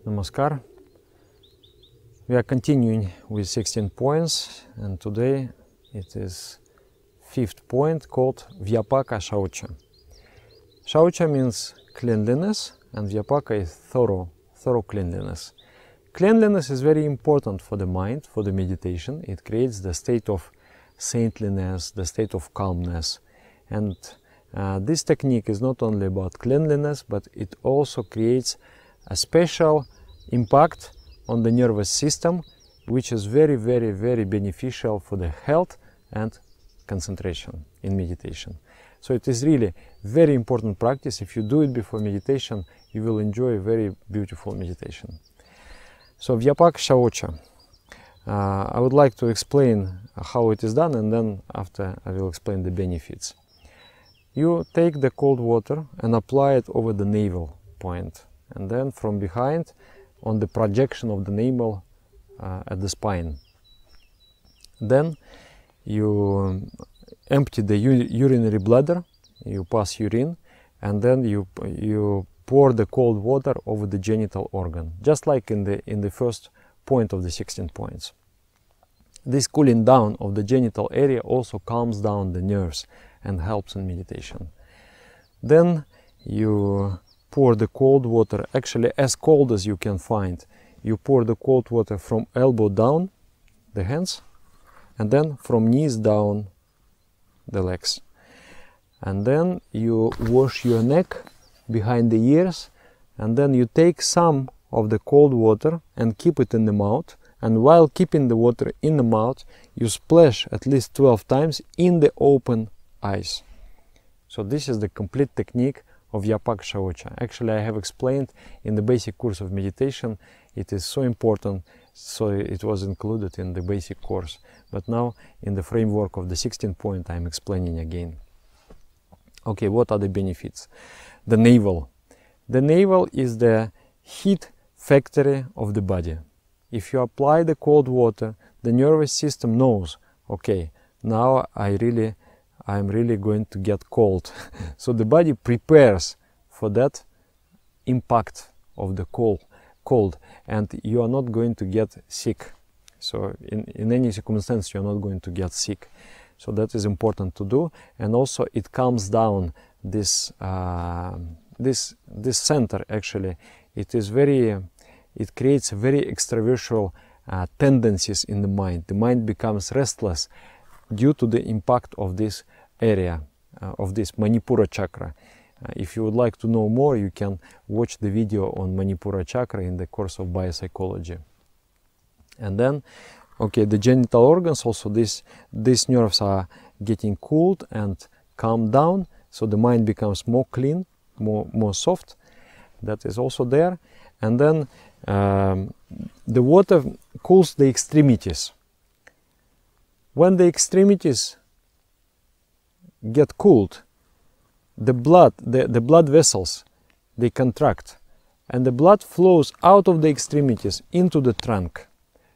Namaskar. We are continuing with 16 points, and today it is fifth point called Vyapaka Shaucha. Shaucha means cleanliness and Vyapaka is thorough cleanliness. Cleanliness is very important for the mind, for the meditation. It creates the state of saintliness, the state of calmness. And this technique is not only about cleanliness, but it also creates a special impact on the nervous system, which is very beneficial for the health and concentration in meditation. So it is really very important practice. If you do it before meditation, you will enjoy a very beautiful meditation. So Vyapaka Shaucha. I would like to explain how it is done, and then after I will explain the benefits. You take the cold water and apply it over the navel point, and then from behind on the projection of the navel at the spine. Then you empty the urinary bladder, you pass urine, and then you pour the cold water over the genital organ, just like in the first point of the 16 points. This cooling down of the genital area also calms down the nerves and helps in meditation. Then you pour the cold water, actually as cold as you can find. You pour the cold water from elbow down, the hands, and then from knees down, the legs. And then you wash your neck behind the ears, and then you take some of the cold water and keep it in the mouth. And while keeping the water in the mouth, you splash at least 12 times in the open eyes. So this is the complete technique of Vyapaka Shaucha. Actually, I have explained in the basic course of meditation. It is so important, so it was included in the basic course. But now, in the framework of the 16th point, I'm explaining again. Okay, what are the benefits? The navel. The navel is the heat factory of the body. If you apply the cold water, the nervous system knows, okay, now I'm really going to get cold. So the body prepares for that impact of the cold, and you are not going to get sick. So in any circumstance, you are not going to get sick. So that is important to do, and also it calms down this center. Actually, it creates very extraversual tendencies in the mind. The mind becomes restless due to the impact of this area, of this Manipura chakra. If you would like to know more, you can watch the video on Manipura chakra in the course of biopsychology. And then, okay, the genital organs also, these nerves are getting cooled and calmed down, so the mind becomes more clean, more soft. That is also there. And then the water cools the extremities. When the extremities get cooled, the blood vessels, they contract, and the blood flows out of the extremities into the trunk.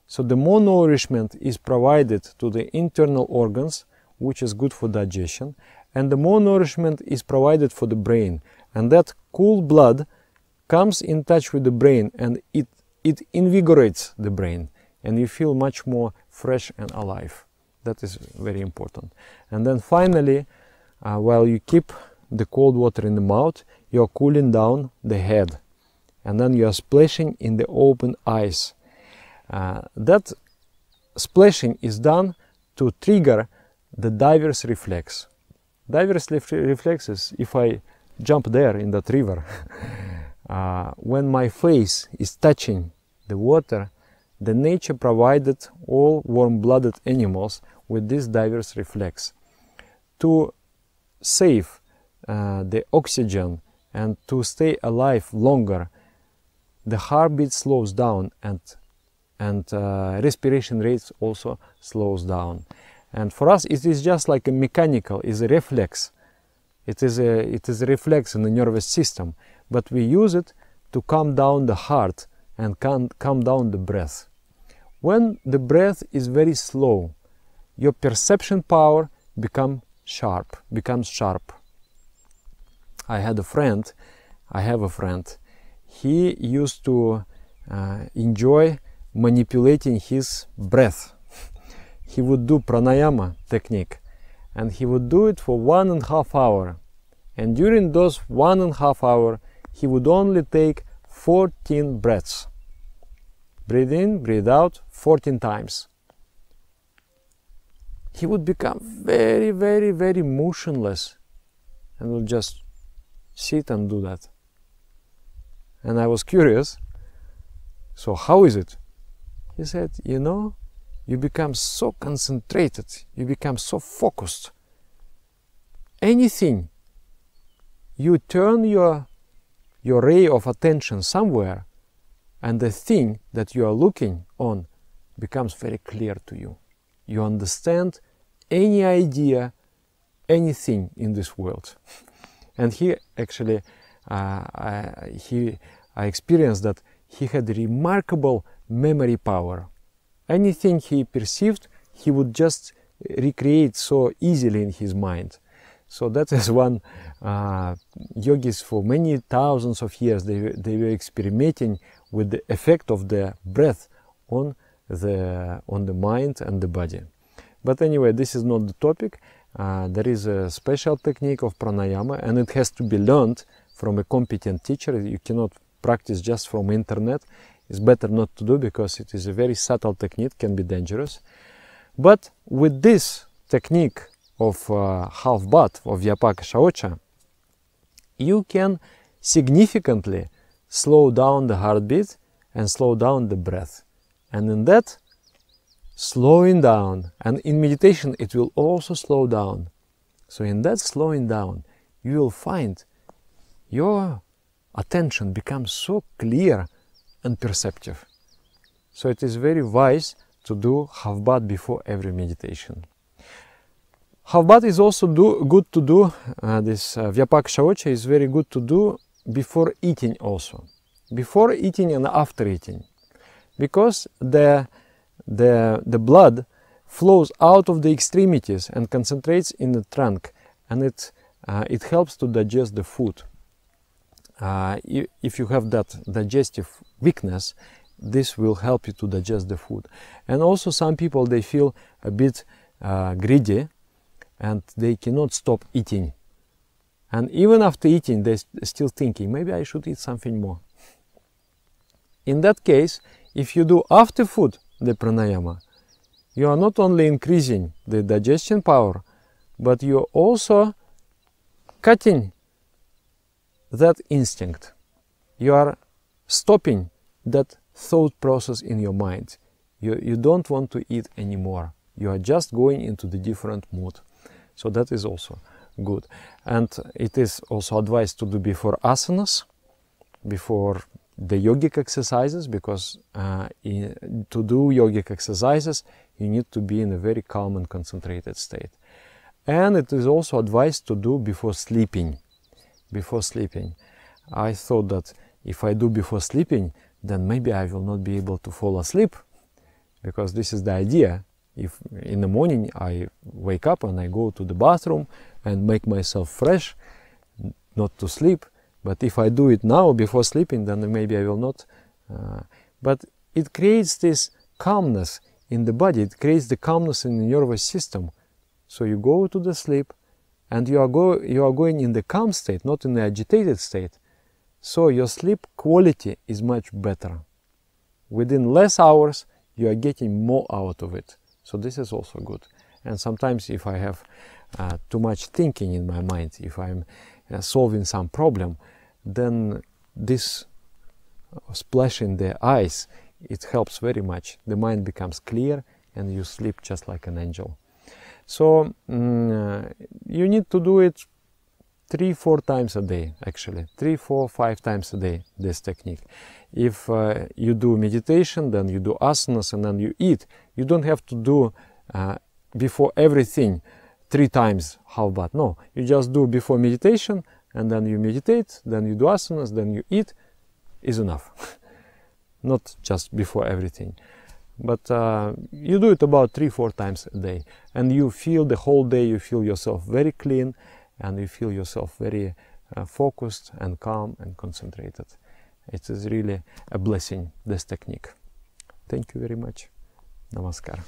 So the more nourishment is provided to the internal organs, which is good for digestion, and the more nourishment is provided for the brain, and that cool blood comes in touch with the brain, and it invigorates the brain, and you feel much more fresh and alive. That is very important. And then finally, while you keep the cold water in the mouth, you are cooling down the head, and then you are splashing in the open eyes. That splashing is done to trigger the diver's reflex. Diver's reflex is if I jump there in that river, when my face is touching the water, the nature provided all warm-blooded animals with this diver's reflex. To save the oxygen and to stay alive longer, the heartbeat slows down, and respiration rates also slows down. And for us, it is just like a mechanical, is a reflex. It is a reflex in the nervous system, but we use it to calm down the heart and calm down the breath. When the breath is very slow, your perception power becomes sharp. I have a friend, he used to enjoy manipulating his breath. He would do pranayama technique, and he would do it for 1.5 hours. And during those 1.5 hours, he would only take 14 breaths. Breathe in, breathe out 14 times. He would become very, very, very motionless and would just sit and do that. And I was curious, so how is it? He said, you know, you become so concentrated, you become so focused. Anything, you turn your ray of attention somewhere, and the thing that you are looking on becomes very clear to you. You understand any idea, anything in this world. And he actually, I experienced that he had remarkable memory power. Anything he perceived, he would just recreate so easily in his mind. So that is one yogis for many thousands of years, they were experimenting with the effect of the breath on the mind and the body. But anyway, this is not the topic. There is a special technique of pranayama, and it has to be learned from a competent teacher. You cannot practice just from internet. It's better not to do because it is a very subtle technique, can be dangerous. But with this technique of half bath, of Vyapaka Shaocha, you can significantly slow down the heartbeat and slow down the breath. And in that slowing down, and in meditation it will also slow down. So in that slowing down, you will find your attention becomes so clear and perceptive. So it is very wise to do half bath before every meditation. Half bath is also good to do, this Vyapaka Shaocha is very good to do before eating also. Before eating and after eating. Because the blood flows out of the extremities and concentrates in the trunk, and it helps to digest the food. If you have that digestive weakness, this will help you to digest the food. And also some people, they feel a bit greedy and they cannot stop eating. And even after eating, they're still thinking, maybe I should eat something more. In that case, if you do after food the pranayama, you are not only increasing the digestion power, but you are also cutting that instinct. You are stopping that thought process in your mind. You don't want to eat anymore. You are just going into the different mood. So that is also good. And it is also advised to do before asanas, before the yogic exercises, because to do yogic exercises, you need to be in a very calm and concentrated state. And it is also advised to do before sleeping. Before sleeping. I thought that if I do before sleeping, then maybe I will not be able to fall asleep, because this is the idea. If in the morning I wake up and I go to the bathroom and make myself fresh, not to sleep, but if I do it now before sleeping, then maybe I will not. But it creates this calmness in the body, it creates the calmness in the nervous system. So you go to the sleep and you are going in the calm state, not in the agitated state. So your sleep quality is much better. Within less hours, you are getting more out of it. So this is also good. And sometimes if I have too much thinking in my mind, if I'm solving some problem, then this splash in the eyes, it helps very much. The mind becomes clear and you sleep just like an angel. So you need to do it 3-4 times a day, actually. 3, 4, 5 times a day, this technique. If you do meditation, then you do asanas, and then you eat. You don't have to do before everything 3 times half bath. No, you just do before meditation, and then you meditate, then you do asanas, then you eat, is enough. Not just before everything. But you do it about 3-4 times a day, and you feel the whole day, you feel yourself very clean, and you feel yourself very focused and calm and concentrated. It is really a blessing, this technique. Thank you very much. Namaskar.